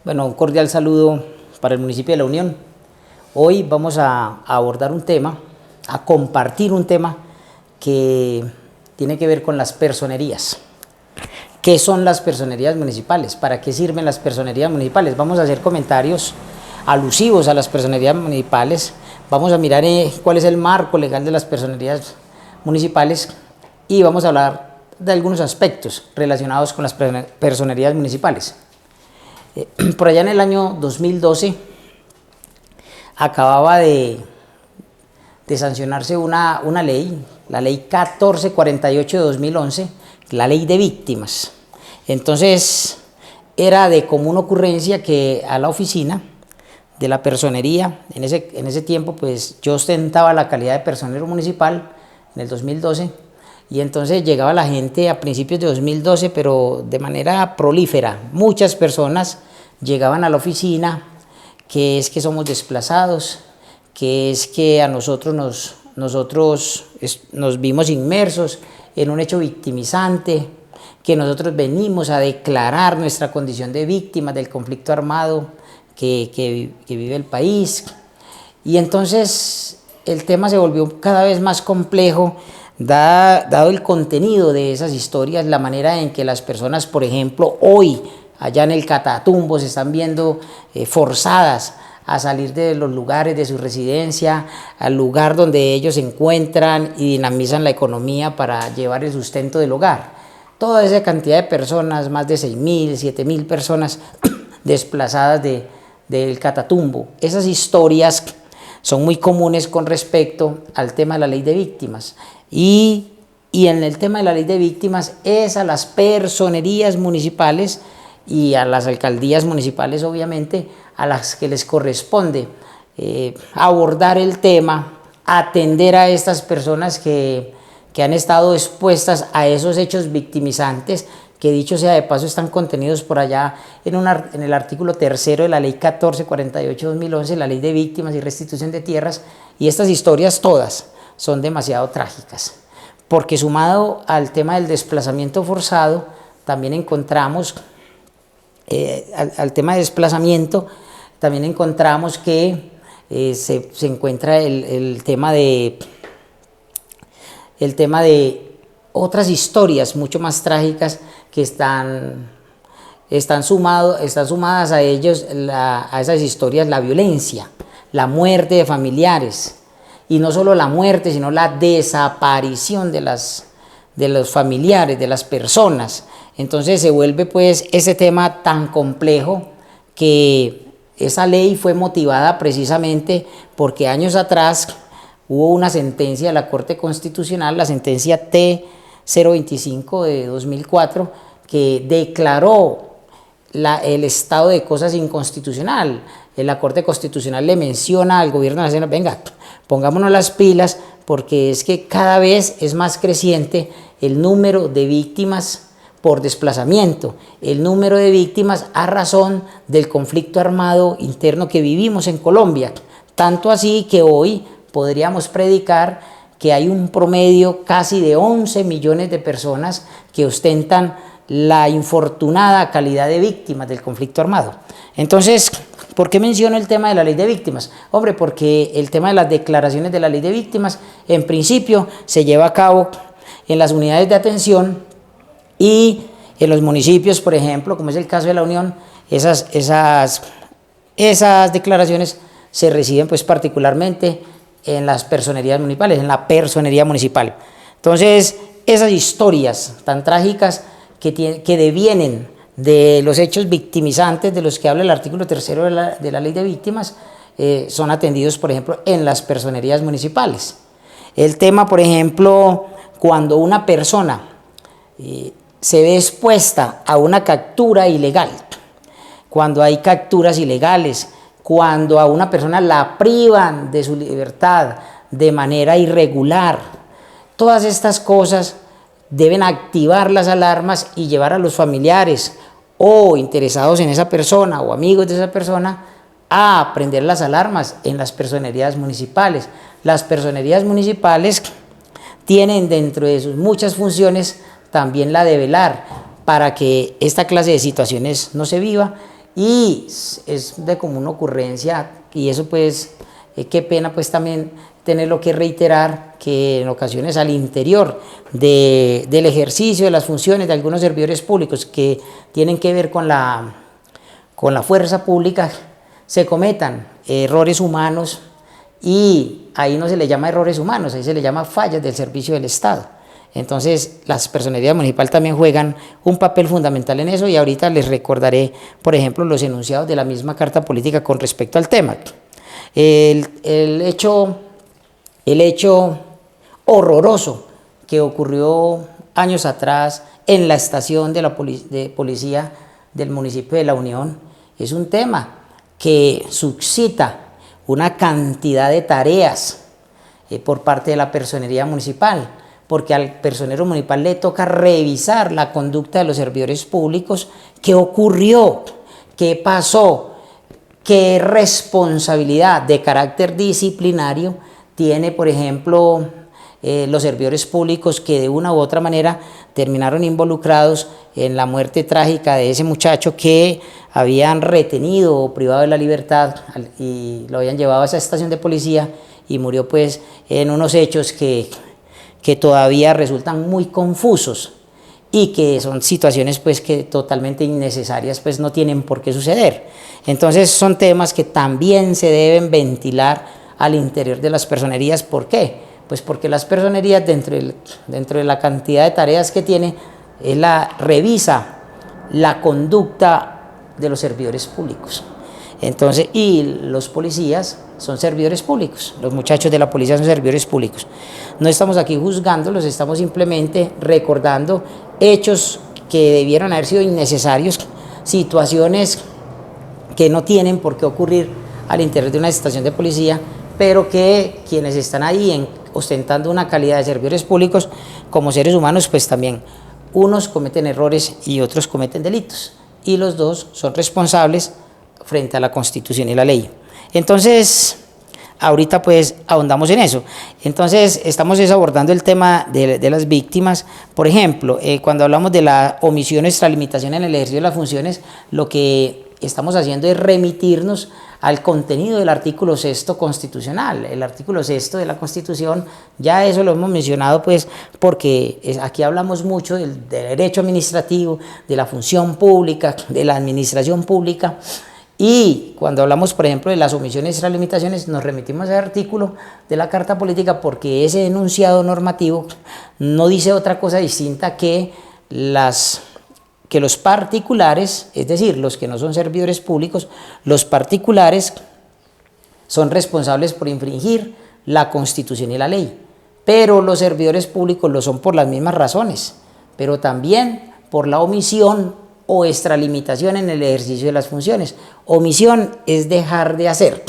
Bueno, un cordial saludo para el municipio de La Unión. Hoy vamos a abordar un tema, a compartir un tema que tiene que ver con las personerías. ¿Qué son las personerías municipales? ¿Para qué sirven las personerías municipales? Vamos a hacer comentarios alusivos a las personerías municipales. Vamos a mirar cuál es el marco legal de las personerías municipales y vamos a hablar de algunos aspectos relacionados con las personerías municipales. Por allá en el año 2012 acababa de sancionarse una ley, la ley 1448 de 2011, la ley de víctimas. Entonces era de común ocurrencia que a la oficina de la personería, en ese tiempo pues yo ostentaba la calidad de personero municipal en el 2012, y entonces llegaba la gente a principios de 2012, pero de manera prolífera. Muchas personas llegaban a la oficina, que es que somos desplazados, que es que a nosotros nos vimos inmersos en un hecho victimizante, que nosotros venimos a declarar nuestra condición de víctimas del conflicto armado que vive el país. Y entonces el tema se volvió cada vez más complejo, dado el contenido de esas historias, la manera en que las personas, por ejemplo, hoy allá en el Catatumbo se están viendo forzadas a salir de los lugares de su residencia al lugar donde ellos se encuentran y dinamizan la economía para llevar el sustento del hogar. Toda esa cantidad de personas, más de 6.000, 7.000 personas desplazadas del Catatumbo. Esas historias son muy comunes con respecto al tema de la ley de víctimas. Y en el tema de la ley de víctimas es a las personerías municipales y a las alcaldías municipales, obviamente, a las que les corresponde abordar el tema, atender a estas personas que han estado expuestas a esos hechos victimizantes, que dicho sea de paso están contenidos por allá en el artículo 3 de la ley 1448-2011, la ley de víctimas y restitución de tierras, y estas historias todas son demasiado trágicas, porque sumado al tema del desplazamiento forzado, también encontramos, al tema de desplazamiento, también encontramos que se encuentra el tema de otras historias mucho más trágicas que están sumadas a ellos, a esas historias, la violencia, la muerte de familiares, y no solo la muerte, sino la desaparición de los familiares, de las personas. Entonces se vuelve pues ese tema tan complejo, que esa ley fue motivada precisamente porque años atrás hubo una sentencia de la Corte Constitucional, la sentencia T-025 de 2004, que declaró el estado de cosas inconstitucional. La Corte Constitucional le menciona al gobierno nacional: venga, pongámonos las pilas, porque es que cada vez es más creciente el número de víctimas por desplazamiento, el número de víctimas a razón del conflicto armado interno que vivimos en Colombia. Tanto así que hoy podríamos predicar que hay un promedio casi de 11 millones de personas que ostentan la infortunada calidad de víctimas del conflicto armado. Entonces, ¿por qué menciono el tema de la ley de víctimas? Hombre, porque el tema de las declaraciones de la ley de víctimas, en principio, se lleva a cabo en las unidades de atención y en los municipios, por ejemplo, como es el caso de La Unión. Esas declaraciones se reciben pues particularmente en las personerías municipales, en la personería municipal. Entonces, esas historias tan trágicas que devienen de los hechos victimizantes de los que habla el artículo 3 de la ley de víctimas, son atendidos, por ejemplo, en las personerías municipales. El tema, por ejemplo, cuando una persona se ve expuesta a una captura ilegal, cuando hay capturas ilegales, cuando a una persona la privan de su libertad de manera irregular, todas estas cosas deben activar las alarmas y llevar a los familiares o interesados en esa persona o amigos de esa persona a prender las alarmas en las personerías municipales. Las personerías municipales tienen dentro de sus muchas funciones también la de velar para que esta clase de situaciones no se viva y es de común ocurrencia, y eso pues, qué pena pues también tenerlo que reiterar, que en ocasiones al interior del ejercicio de las funciones de algunos servidores públicos que tienen que ver con la fuerza pública se cometan errores humanos, y ahí no se le llama errores humanos, ahí se le llama fallas del servicio del Estado. Entonces las personerías municipales también juegan un papel fundamental en eso, y ahorita les recordaré, por ejemplo, los enunciados de la misma Carta Política con respecto al tema. El hecho horroroso que ocurrió años atrás en la estación de policía del municipio de La Unión es un tema que suscita una cantidad de tareas por parte de la personería municipal, porque al personero municipal le toca revisar la conducta de los servidores públicos, qué ocurrió, qué pasó, qué responsabilidad de carácter disciplinario tiene, por ejemplo, los servidores públicos que de una u otra manera terminaron involucrados en la muerte trágica de ese muchacho que habían retenido o privado de la libertad y lo habían llevado a esa estación de policía, y murió pues en unos hechos que todavía resultan muy confusos, y que son situaciones pues que totalmente innecesarias, pues no tienen por qué suceder. Entonces son temas que también se deben ventilar al interior de las personerías. ¿Por qué? Pues porque las personerías, dentro de la cantidad de tareas que tiene, revisa la conducta de los servidores públicos. Entonces, y los policías son servidores públicos, los muchachos de la policía son servidores públicos. No estamos aquí juzgándolos, estamos simplemente recordando hechos que debieron haber sido innecesarios, situaciones que no tienen por qué ocurrir al interior de una estación de policía, pero que quienes están ahí ostentando una calidad de servidores públicos como seres humanos, pues también unos cometen errores y otros cometen delitos, y los dos son responsables frente a la Constitución y la ley. Entonces, ahorita pues ahondamos en eso. Entonces, estamos abordando el tema de las víctimas. Por ejemplo, cuando hablamos de la omisión o extralimitación en el ejercicio de las funciones, lo que estamos haciendo es remitirnos al contenido del artículo 6 constitucional. El artículo 6 de la Constitución, ya eso lo hemos mencionado pues porque aquí hablamos mucho del derecho administrativo, de la función pública, de la administración pública, y cuando hablamos, por ejemplo, de las omisiones y extralimitaciones, nos remitimos al artículo de la Carta Política, porque ese enunciado normativo no dice otra cosa distinta que los particulares, es decir, los que no son servidores públicos, los particulares son responsables por infringir la Constitución y la ley, pero los servidores públicos lo son por las mismas razones, pero también por la omisión o extralimitación en el ejercicio de las funciones. Omisión es dejar de hacer.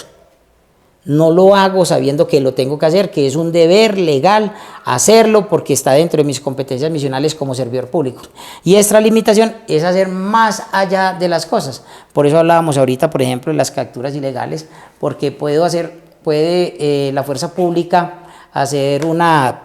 No lo hago sabiendo que lo tengo que hacer, que es un deber legal hacerlo porque está dentro de mis competencias misionales como servidor público. Y extralimitación es hacer más allá de las cosas. Por eso hablábamos ahorita, por ejemplo, de las capturas ilegales, porque puede la fuerza pública hacer una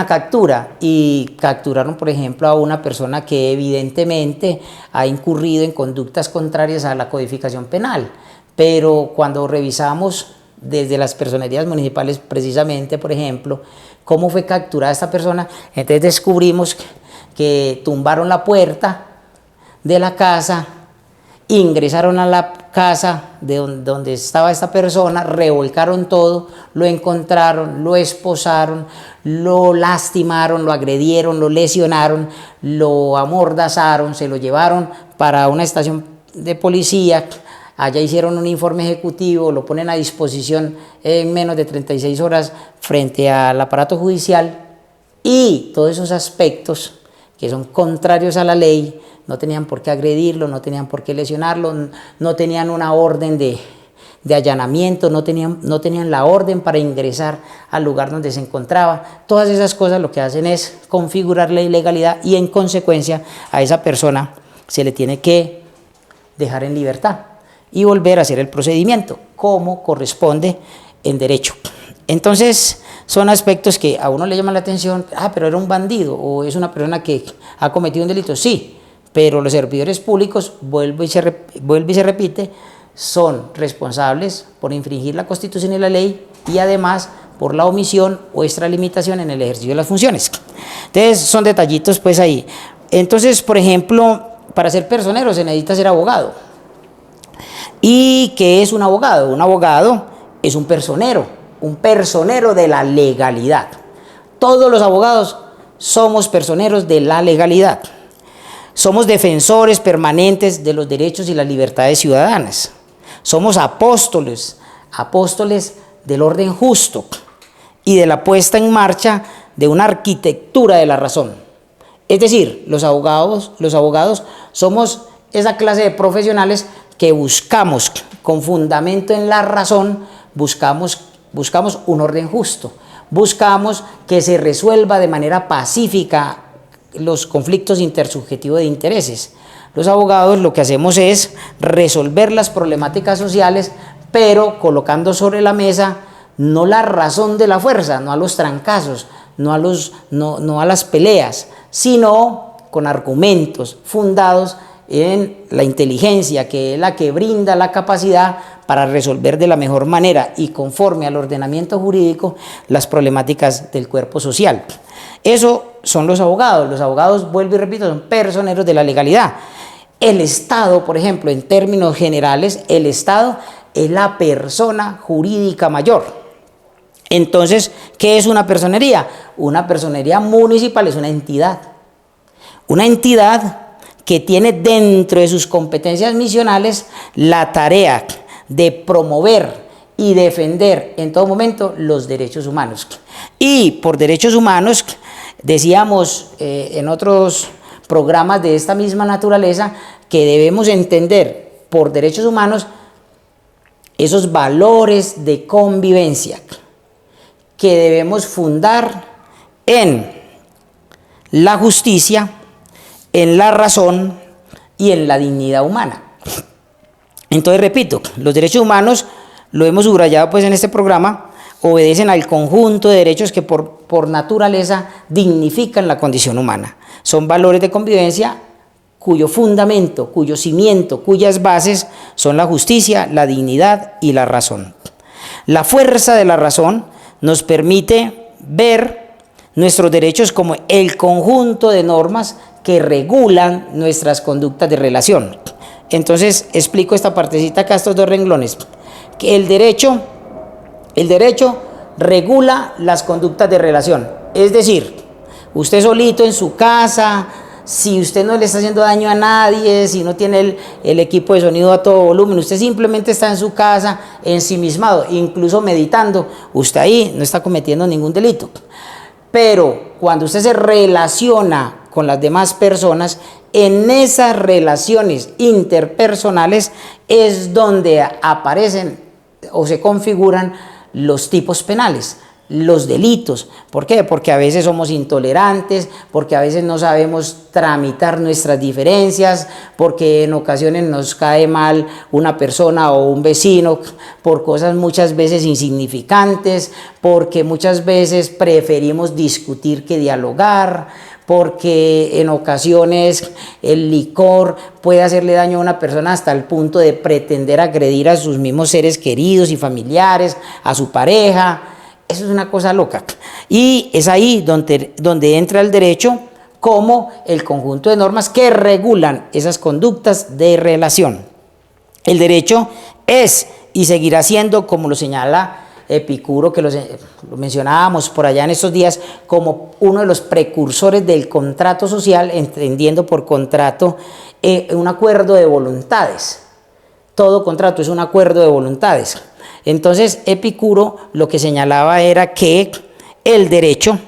captura, y capturaron, por ejemplo, a una persona que evidentemente ha incurrido en conductas contrarias a la codificación penal. Pero cuando revisamos desde las personerías municipales, precisamente, por ejemplo, cómo fue capturada esta persona, entonces descubrimos que tumbaron la puerta de la casa, ingresaron a la casa de donde estaba esta persona, revolcaron todo, lo encontraron, lo esposaron, lo lastimaron, lo agredieron, lo lesionaron, lo amordazaron, se lo llevaron para una estación de policía. Allá hicieron un informe ejecutivo, lo ponen a disposición en menos de 36 horas frente al aparato judicial, y todos esos aspectos que son contrarios a la ley, no tenían por qué agredirlo, no tenían por qué lesionarlo, no tenían una orden de allanamiento, no tenían la orden para ingresar al lugar donde se encontraba. Todas esas cosas lo que hacen es configurar la ilegalidad, y en consecuencia a esa persona se le tiene que dejar en libertad y volver a hacer el procedimiento como corresponde en derecho. Entonces son aspectos que a uno le llaman la atención. Pero era un bandido, o es una persona que ha cometido un delito. Sí, pero los servidores públicos, vuelve y se repite, son responsables por infringir la Constitución y la ley y además por la omisión o extralimitación en el ejercicio de las funciones. Entonces, son detallitos pues ahí. Entonces, por ejemplo, para ser personero se necesita ser abogado. ¿Y qué es un abogado? Un abogado es un personero de la legalidad. Todos los abogados somos personeros de la legalidad. Somos defensores permanentes de los derechos y las libertades ciudadanas. Somos apóstoles del orden justo y de la puesta en marcha de una arquitectura de la razón. Es decir, los abogados somos esa clase de profesionales que buscamos, con fundamento en la razón, buscamos un orden justo, buscamos que se resuelva de manera pacífica los conflictos intersubjetivos de intereses. Los abogados lo que hacemos es resolver las problemáticas sociales, pero colocando sobre la mesa no la razón de la fuerza, no a los trancazos, no a las peleas, sino con argumentos fundados en la inteligencia, que es la que brinda la capacidad para resolver de la mejor manera y conforme al ordenamiento jurídico las problemáticas del cuerpo social. Eso son los abogados. Los abogados, vuelvo y repito, son personeros de la legalidad. El Estado, por ejemplo, en términos generales, el Estado es la persona jurídica mayor. Entonces, ¿qué es una personería? Una personería municipal es una entidad que tiene dentro de sus competencias misionales la tarea de promover y defender en todo momento los derechos humanos. Y por derechos humanos, decíamos en otros programas de esta misma naturaleza, que debemos entender por derechos humanos esos valores de convivencia que debemos fundar en la justicia, en la razón y en la dignidad humana. Entonces, repito, los derechos humanos, lo hemos subrayado pues en este programa, obedecen al conjunto de derechos que por naturaleza dignifican la condición humana. Son valores de convivencia cuyo fundamento, cuyo cimiento, cuyas bases son la justicia, la dignidad y la razón. La fuerza de la razón nos permite ver nuestros derechos como el conjunto de normas que regulan nuestras conductas de relación. Entonces, explico esta partecita acá, estos dos renglones, que el derecho regula las conductas de relación. Es decir, usted solito en su casa, si usted no le está haciendo daño a nadie, si no tiene el equipo de sonido a todo volumen, usted simplemente está en su casa ensimismado, incluso meditando, usted ahí no está cometiendo ningún delito. Pero cuando usted se relaciona con las demás personas, en esas relaciones interpersonales es donde aparecen o se configuran los tipos penales, los delitos. ¿Por qué? Porque a veces somos intolerantes, porque a veces no sabemos tramitar nuestras diferencias, porque en ocasiones nos cae mal una persona o un vecino por cosas muchas veces insignificantes, porque muchas veces preferimos discutir que dialogar, porque en ocasiones el licor puede hacerle daño a una persona hasta el punto de pretender agredir a sus mismos seres queridos y familiares, a su pareja. Eso es una cosa loca. Y es ahí donde entra el derecho como el conjunto de normas que regulan esas conductas de relación. El derecho es y seguirá siendo, como lo señala Epicuro, que lo mencionábamos por allá en estos días, como uno de los precursores del contrato social, entendiendo por contrato un acuerdo de voluntades. Todo contrato es un acuerdo de voluntades. Entonces, Epicuro lo que señalaba era que el derecho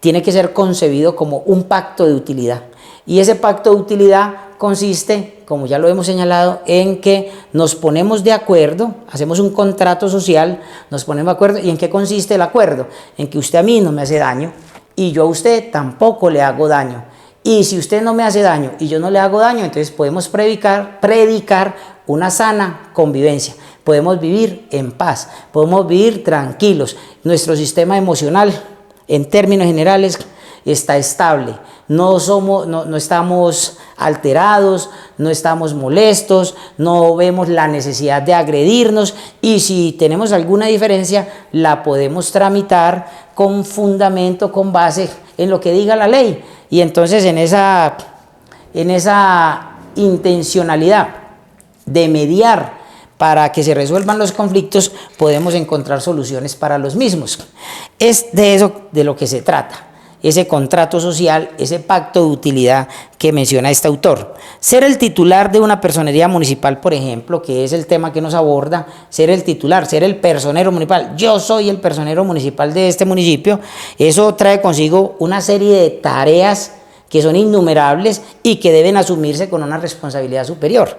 tiene que ser concebido como un pacto de utilidad. Y ese pacto de utilidad consiste, como ya lo hemos señalado, en que nos ponemos de acuerdo, hacemos un contrato social, nos ponemos de acuerdo. ¿Y en qué consiste el acuerdo? En que usted a mí no me hace daño y yo a usted tampoco le hago daño. Y si usted no me hace daño y yo no le hago daño, entonces podemos predicar una sana convivencia. Podemos vivir en paz, podemos vivir tranquilos. Nuestro sistema emocional, en términos generales, está estable. No estamos alterados, no estamos molestos, no vemos la necesidad de agredirnos, y si tenemos alguna diferencia la podemos tramitar con fundamento, con base en lo que diga la ley. Y entonces en esa intencionalidad de mediar para que se resuelvan los conflictos, podemos encontrar soluciones para los mismos. Es de eso de lo que se trata, ese contrato social, ese pacto de utilidad que menciona este autor. Ser el titular de una personería municipal, por ejemplo, que es el tema que nos aborda, ser el titular, ser el personero municipal. Yo soy el personero municipal de este municipio. Eso trae consigo una serie de tareas que son innumerables y que deben asumirse con una responsabilidad superior.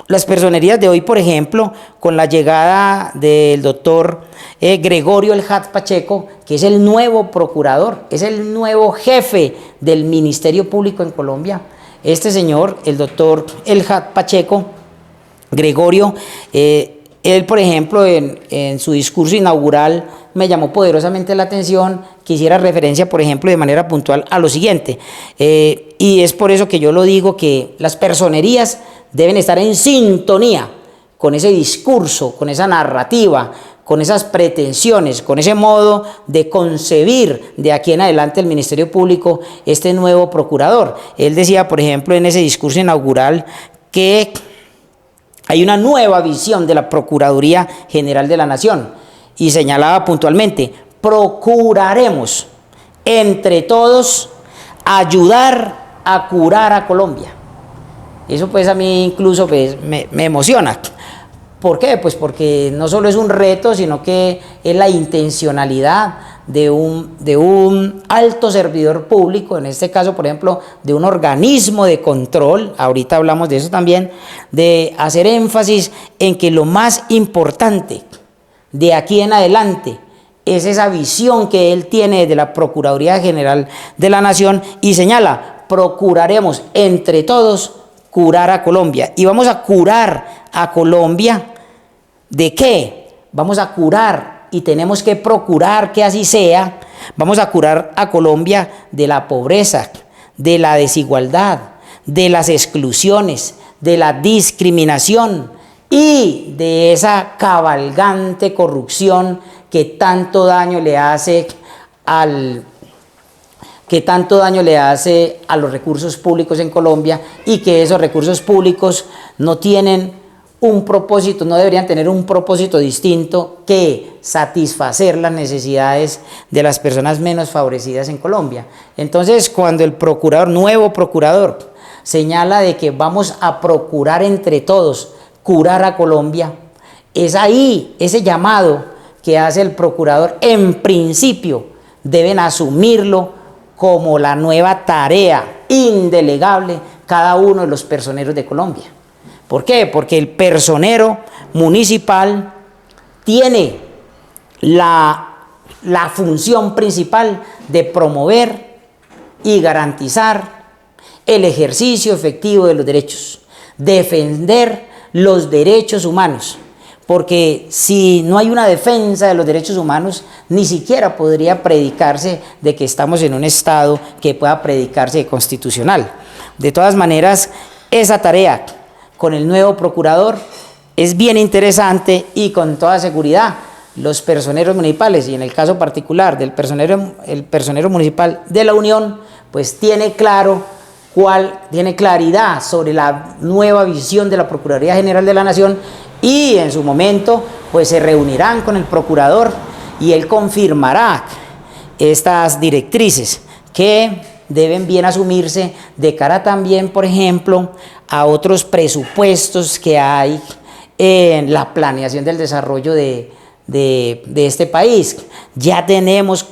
Las personerías de hoy, por ejemplo, con la llegada del doctor Gregorio El Hat Pacheco, que es el nuevo procurador, es el nuevo jefe del Ministerio Público en Colombia. Este señor, el doctor El Hat Pacheco, Gregorio, él, por ejemplo, en su discurso inaugural me llamó poderosamente la atención. Quisiera referencia, por ejemplo, de manera puntual a lo siguiente, y es por eso que yo lo digo, que las personerías deben estar en sintonía con ese discurso, con esa narrativa, con esas pretensiones, con ese modo de concebir de aquí en adelante el Ministerio Público, este nuevo procurador. Él decía, por ejemplo, en ese discurso inaugural, que hay una nueva visión de la Procuraduría General de la Nación, y señalaba puntualmente: procuraremos entre todos ayudar a curar a Colombia. Eso pues a mí incluso pues, me emociona. ¿Por qué? Pues porque no solo es un reto, sino que es la intencionalidad de un alto servidor público, en este caso, por ejemplo, de un organismo de control, ahorita hablamos de eso también, de hacer énfasis en que lo más importante de aquí en adelante es esa visión que él tiene de la Procuraduría General de la Nación, y señala: procuraremos entre todos curar a Colombia. Y vamos a curar a Colombia, ¿de qué? Vamos a curar, y tenemos que procurar que así sea, vamos a curar a Colombia de la pobreza, de la desigualdad, de las exclusiones, de la discriminación y de esa cabalgante corrupción que tanto daño le hace a los recursos públicos en Colombia, y que esos recursos públicos no tienen un propósito, no deberían tener un propósito distinto que satisfacer las necesidades de las personas menos favorecidas en Colombia. Entonces, cuando el nuevo procurador, señala de que vamos a procurar entre todos curar a Colombia, es ahí ese llamado que hace el procurador. En principio deben asumirlo como la nueva tarea indelegable cada uno de los personeros de Colombia. ¿Por qué? Porque el personero municipal tiene la función principal de promover y garantizar el ejercicio efectivo de los derechos, defender los derechos humanos, porque si no hay una defensa de los derechos humanos, ni siquiera podría predicarse de que estamos en un Estado que pueda predicarse de constitucional. De todas maneras, esa tarea con el nuevo procurador es bien interesante, y con toda seguridad los personeros municipales, y en el caso particular del el personero municipal de la Unión, pues tiene claridad sobre la nueva visión de la Procuraduría General de la Nación, y en su momento pues se reunirán con el procurador y él confirmará estas directrices que deben bien asumirse de cara también, por ejemplo, a otros presupuestos que hay en la planeación del desarrollo de este país. Ya tenemos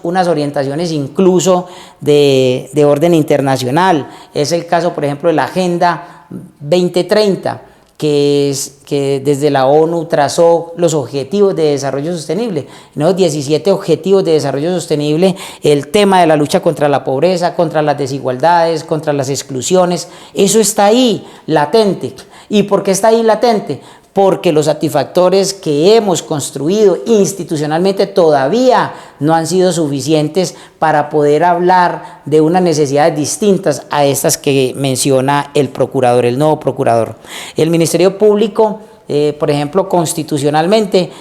unas orientaciones incluso de orden internacional. Es el caso, por ejemplo, de la Agenda 2030, que desde la ONU trazó los objetivos de desarrollo sostenible. En los 17 objetivos de desarrollo sostenible, el tema de la lucha contra la pobreza, contra las desigualdades, contra las exclusiones, eso está ahí latente. ¿Y por qué está ahí latente? porque los satisfactores que hemos construido institucionalmente todavía no han sido suficientes para poder hablar de unas necesidades distintas a estas que menciona el procurador, el nuevo procurador. El Ministerio Público, por ejemplo, constitucionalmente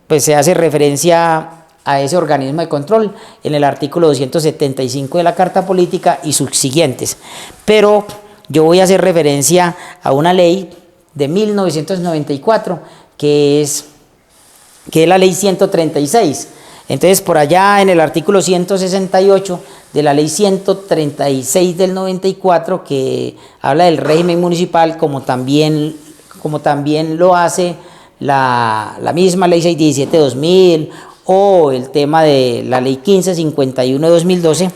pues se hace referencia a ese organismo de control en el artículo 275 de la Carta Política y subsiguientes. Pero yo voy a hacer referencia a una ley de 1994, que es la ley 136. Entonces, por allá en el artículo 168 de la ley 136 del 94, que habla del régimen municipal, como también lo hace la misma ley 617-2000 o el tema de la ley 1551 de 2012,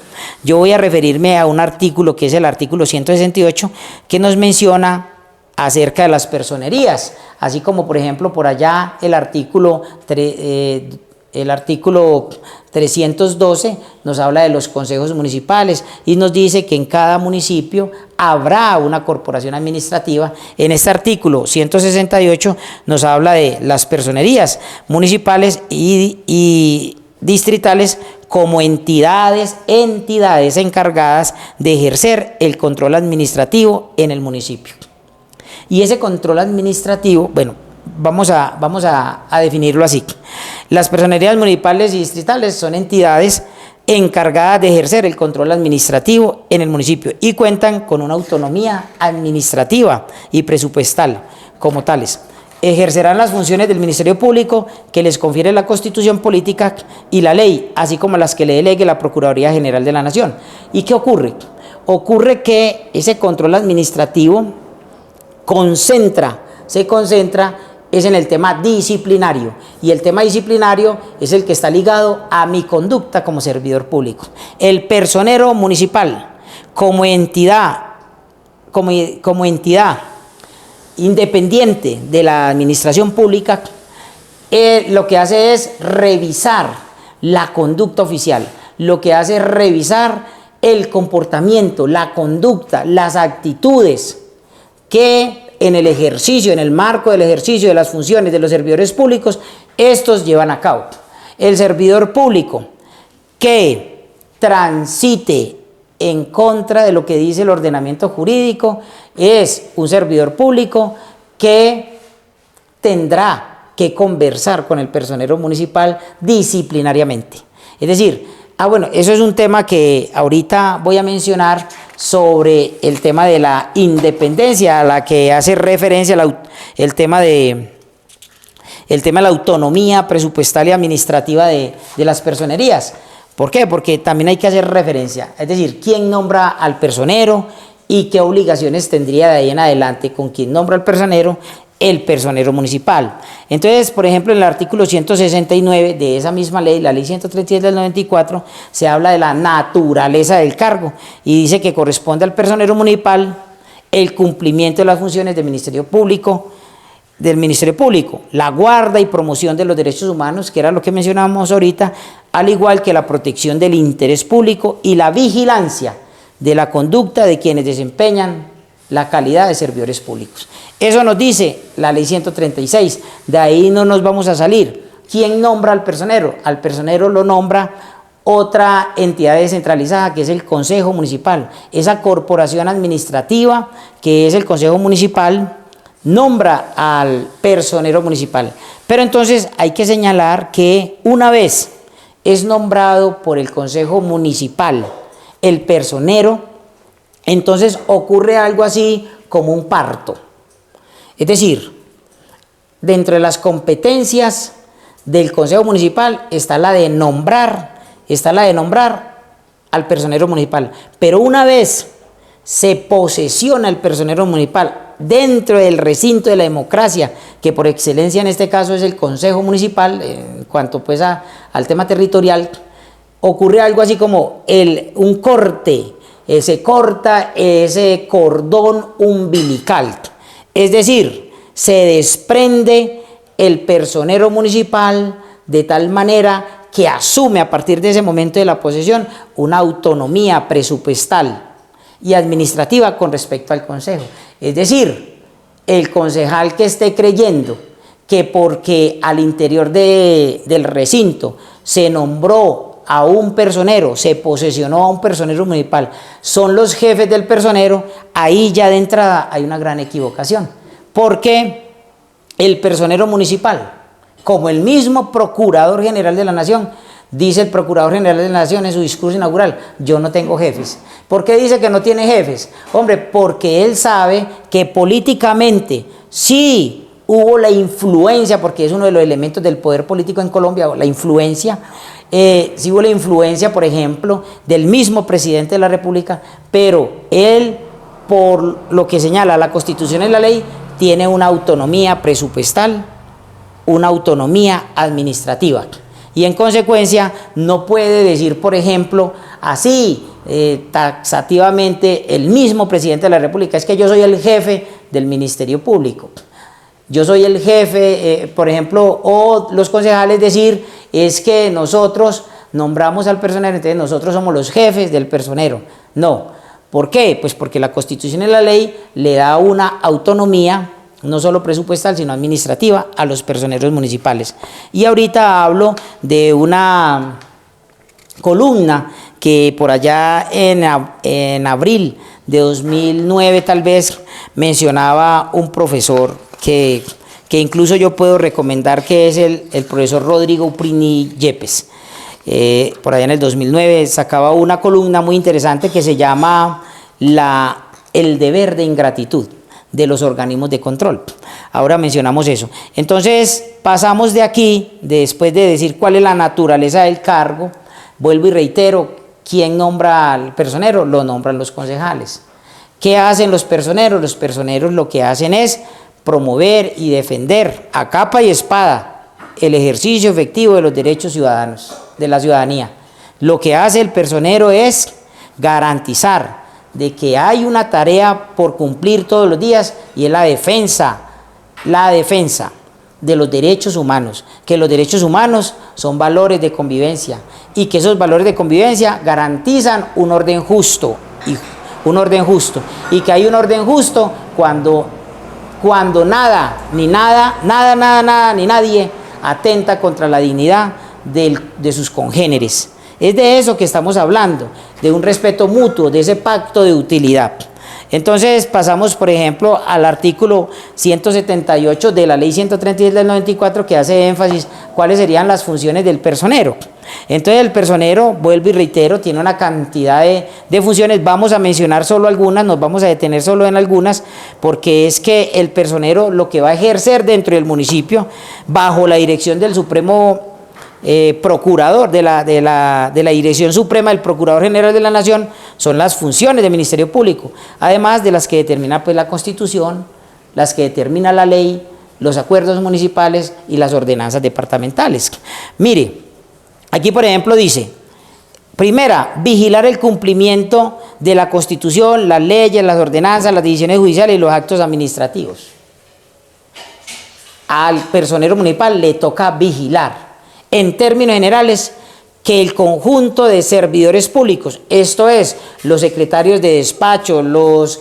yo voy a referirme a un artículo que es el artículo 168, que nos menciona acerca de las personerías, así como por ejemplo por allá el artículo 312 nos habla de los consejos municipales y nos dice que en cada municipio habrá una corporación administrativa. En este artículo 168 nos habla de las personerías municipales y distritales como entidades encargadas de ejercer el control administrativo en el municipio. Y ese control administrativo, bueno, vamos a definirlo así. Las personerías municipales y distritales son entidades encargadas de ejercer el control administrativo en el municipio y cuentan con una autonomía administrativa y presupuestal como tales. Ejercerán las funciones del Ministerio Público que les confiere la Constitución Política y la ley, así como las que le delegue la Procuraduría General de la Nación. ¿Y qué ocurre? Ocurre que ese control administrativo se concentra es en el tema disciplinario, y el tema disciplinario es el que está ligado a mi conducta como servidor público. El personero municipal como entidad independiente de la administración pública, lo que hace es revisar la conducta oficial, lo que hace es revisar el comportamiento, la conducta, las actitudes que en el marco del ejercicio de las funciones de los servidores públicos, estos llevan a cabo. El servidor público que transite en contra de lo que dice el ordenamiento jurídico es un servidor público que tendrá que conversar con el personero municipal disciplinariamente. Es decir, bueno, eso es un tema que ahorita voy a mencionar sobre el tema de la independencia a la que hace referencia el tema de la autonomía presupuestal y administrativa de las personerías. ¿Por qué? Porque también hay que hacer referencia, es decir, quién nombra al personero y qué obligaciones tendría de ahí en adelante con quien nombra al personero el personero municipal. Entonces, por ejemplo, en el artículo 169 de esa misma ley, la ley 137 del 94, se habla de la naturaleza del cargo y dice que corresponde al personero municipal el cumplimiento de las funciones del Ministerio Público, la guarda y promoción de los derechos humanos, que era lo que mencionábamos ahorita, al igual que la protección del interés público y la vigilancia de la conducta de quienes desempeñan la calidad de servidores públicos. Eso nos dice la ley 136, de ahí no nos vamos a salir. ¿Quién nombra al personero? Al personero lo nombra otra entidad descentralizada, que es el Consejo Municipal. Esa corporación administrativa, que es el Consejo Municipal, nombra al personero municipal. Pero entonces hay que señalar que una vez es nombrado por el Consejo Municipal el personero, entonces ocurre algo así como un parto. Es decir, dentro de las competencias del Consejo Municipal está la de nombrar al personero municipal. Pero una vez se posesiona el personero municipal dentro del recinto de la democracia, que por excelencia en este caso es el Consejo Municipal, en cuanto pues al tema territorial, ocurre algo así como un corte. Se corta ese cordón umbilical, es decir, se desprende el personero municipal de tal manera que asume a partir de ese momento de la posesión una autonomía presupuestal y administrativa con respecto al Consejo. Es decir, el concejal que esté creyendo que porque al interior del recinto se nombró a un personero, se posesionó a un personero municipal, son los jefes del personero, ahí ya de entrada hay una gran equivocación. Porque el personero municipal, como el mismo Procurador General de la Nación, dice el Procurador General de la Nación en su discurso inaugural, yo no tengo jefes. ¿Por qué dice que no tiene jefes? Hombre, porque él sabe que políticamente sí hubo la influencia, porque es uno de los elementos del poder político en Colombia, la influencia, sí hubo la influencia, por ejemplo, del mismo presidente de la República, pero él, por lo que señala la Constitución y la ley, tiene una autonomía presupuestal, una autonomía administrativa. Y en consecuencia no puede decir, por ejemplo, así taxativamente el mismo presidente de la República, es que yo soy el jefe del Ministerio Público. Yo soy el jefe, por ejemplo, o los concejales decir, es que nosotros nombramos al personero, entonces nosotros somos los jefes del personero. No. ¿Por qué? Pues porque la Constitución y la ley le da una autonomía, no solo presupuestal, sino administrativa, a los personeros municipales. Y ahorita hablo de una columna que por allá en abril de 2009 tal vez mencionaba un profesor que incluso yo puedo recomendar, que es el profesor Rodrigo Uprini Yepes. Por allá en el 2009 sacaba una columna muy interesante que se llama el deber de ingratitud de los organismos de control. Ahora mencionamos eso. Entonces pasamos de aquí, después de decir cuál es la naturaleza del cargo, vuelvo y reitero, ¿quién nombra al personero? Lo nombran los concejales. ¿Qué hacen los personeros? Los personeros lo que hacen es promover y defender a capa y espada el ejercicio efectivo de los derechos ciudadanos, de la ciudadanía. Lo que hace el personero es garantizar de que hay una tarea por cumplir todos los días, y es la defensa de los derechos humanos, que los derechos humanos son valores de convivencia y que esos valores de convivencia garantizan un orden justo, y que hay un orden justo cuando ni nadie atenta contra la dignidad de sus congéneres. Es de eso que estamos hablando, de un respeto mutuo, de ese pacto de utilidad. Entonces pasamos, por ejemplo, al artículo 178 de la ley 136 del 94, que hace énfasis cuáles serían las funciones del personero. Entonces el personero, vuelvo y reitero, tiene una cantidad de funciones. Vamos a mencionar solo algunas, nos vamos a detener solo en algunas, porque es que el personero lo que va a ejercer dentro del municipio, bajo la dirección del Supremo Procurador, de la Dirección Suprema del Procurador General de la Nación, son las funciones del Ministerio Público, además de las que determina pues la Constitución, las que determina la ley, los acuerdos municipales y las ordenanzas departamentales. Mire, aquí por ejemplo dice, primera, vigilar el cumplimiento de la Constitución, las leyes, las ordenanzas, las decisiones judiciales y los actos administrativos. Al personero municipal le toca vigilar, en términos generales, que el conjunto de servidores públicos, esto es, los secretarios de despacho, los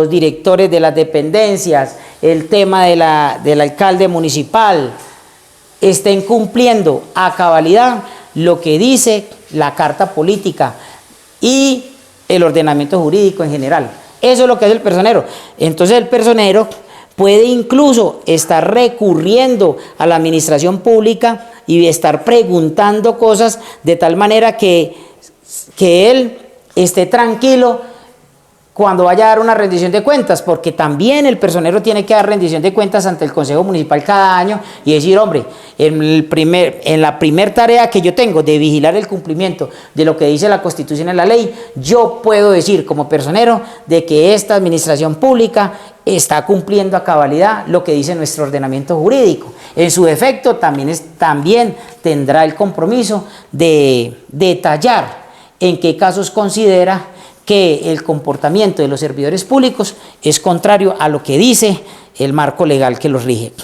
directores de las dependencias, el tema del alcalde municipal, estén cumpliendo a cabalidad lo que dice la Carta Política y el ordenamiento jurídico en general. Eso es lo que hace el personero. Entonces el personero puede incluso estar recurriendo a la administración pública y estar preguntando cosas de tal manera que él esté tranquilo cuando vaya a dar una rendición de cuentas, porque también el personero tiene que dar rendición de cuentas ante el Consejo Municipal cada año y decir, hombre, en la primer tarea que yo tengo de vigilar el cumplimiento de lo que dice la Constitución y la ley, yo puedo decir como personero de que esta administración pública está cumpliendo a cabalidad lo que dice nuestro ordenamiento jurídico. En su defecto también tendrá el compromiso de detallar en qué casos considera que el comportamiento de los servidores públicos es contrario a lo que dice el marco legal que los rige.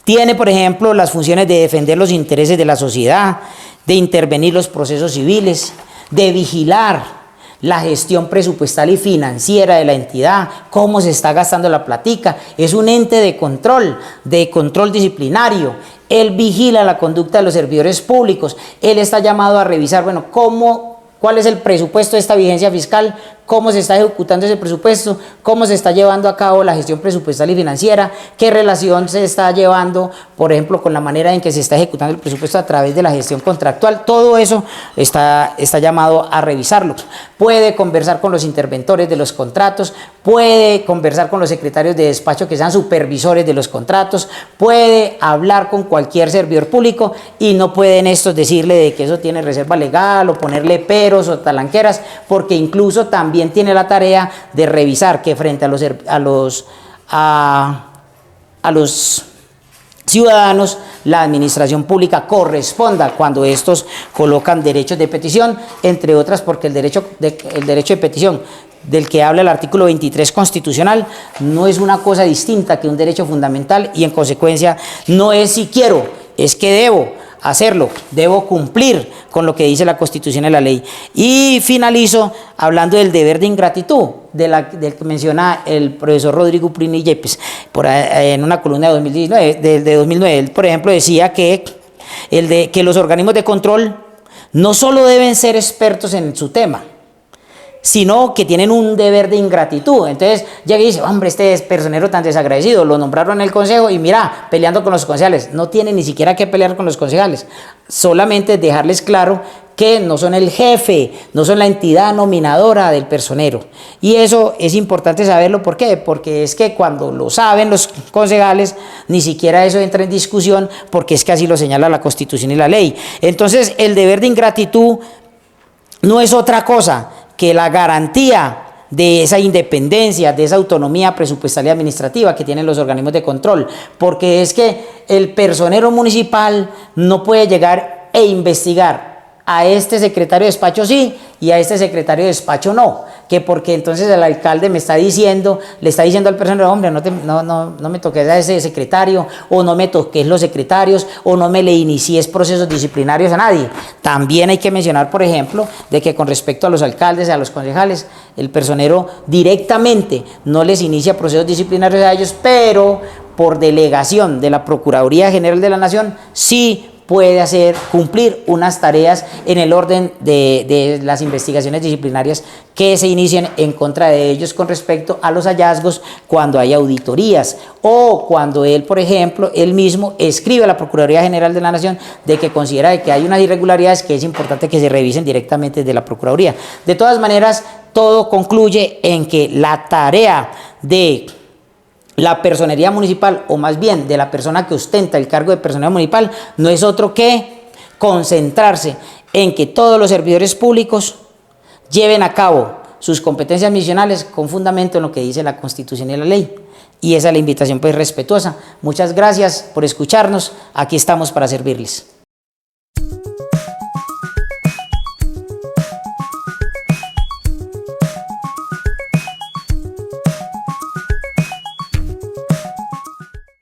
Tiene, por ejemplo, las funciones de defender los intereses de la sociedad, de intervenir los procesos civiles, de vigilar la gestión presupuestal y financiera de la entidad, cómo se está gastando la platica. Es un ente de control disciplinario. Él vigila la conducta de los servidores públicos. Él está llamado a revisar, bueno, cuál es el presupuesto de esta vigencia fiscal, cómo se está ejecutando ese presupuesto, cómo se está llevando a cabo la gestión presupuestal y financiera, qué relación se está llevando, por ejemplo, con la manera en que se está ejecutando el presupuesto a través de la gestión contractual. Todo eso está llamado a revisarlo. Puede conversar con los interventores de los contratos, puede conversar con los secretarios de despacho que sean supervisores de los contratos, puede hablar con cualquier servidor público y no pueden estos decirle de que eso tiene reserva legal o ponerle peros o talanqueras, porque incluso también tiene la tarea de revisar que frente a los ciudadanos la administración pública corresponda cuando estos colocan derechos de petición, entre otras porque el derecho de petición del que habla el artículo 23 constitucional no es una cosa distinta que un derecho fundamental y en consecuencia no es si quiero, es que debo hacerlo, debo cumplir con lo que dice la Constitución y la ley. Y finalizo hablando del deber de ingratitud, del que menciona el profesor Rodrigo Prini Yepes, en una columna de 2009, él, por ejemplo, decía que los organismos de control no solo deben ser expertos en su tema, sino que tienen un deber de ingratitud. Entonces llega y dice, hombre, este es personero tan desagradecido, lo nombraron en el consejo y mira, peleando con los concejales. No tiene ni siquiera que pelear con los concejales, solamente dejarles claro que no son el jefe, no son la entidad nominadora del personero. Y eso es importante saberlo. ¿Por qué? Porque es que cuando lo saben los concejales, ni siquiera eso entra en discusión, porque es que así lo señala la Constitución y la ley. Entonces el deber de ingratitud no es otra cosa que la garantía de esa independencia, de esa autonomía presupuestal y administrativa que tienen los organismos de control, porque es que el personero municipal no puede llegar e investigar a este secretario de despacho sí y a este secretario de despacho no, que porque entonces el alcalde le está diciendo al personero, hombre, no me toques a ese secretario, o no me toques los secretarios, o no me le inicies procesos disciplinarios a nadie. También hay que mencionar, por ejemplo, de que con respecto a los alcaldes y a los concejales, el personero directamente no les inicia procesos disciplinarios a ellos, pero por delegación de la Procuraduría General de la Nación sí puede cumplir unas tareas en el orden de las investigaciones disciplinarias que se inician en contra de ellos con respecto a los hallazgos cuando hay auditorías o cuando él, por ejemplo, él mismo escribe a la Procuraduría General de la Nación de que considera que hay unas irregularidades que es importante que se revisen directamente desde la Procuraduría. De todas maneras, todo concluye en que la tarea de la personería municipal, o más bien de la persona que ostenta el cargo de personería municipal, no es otro que concentrarse en que todos los servidores públicos lleven a cabo sus competencias misionales con fundamento en lo que dice la Constitución y la ley. Y esa es la invitación pues respetuosa. Muchas gracias por escucharnos, aquí estamos para servirles.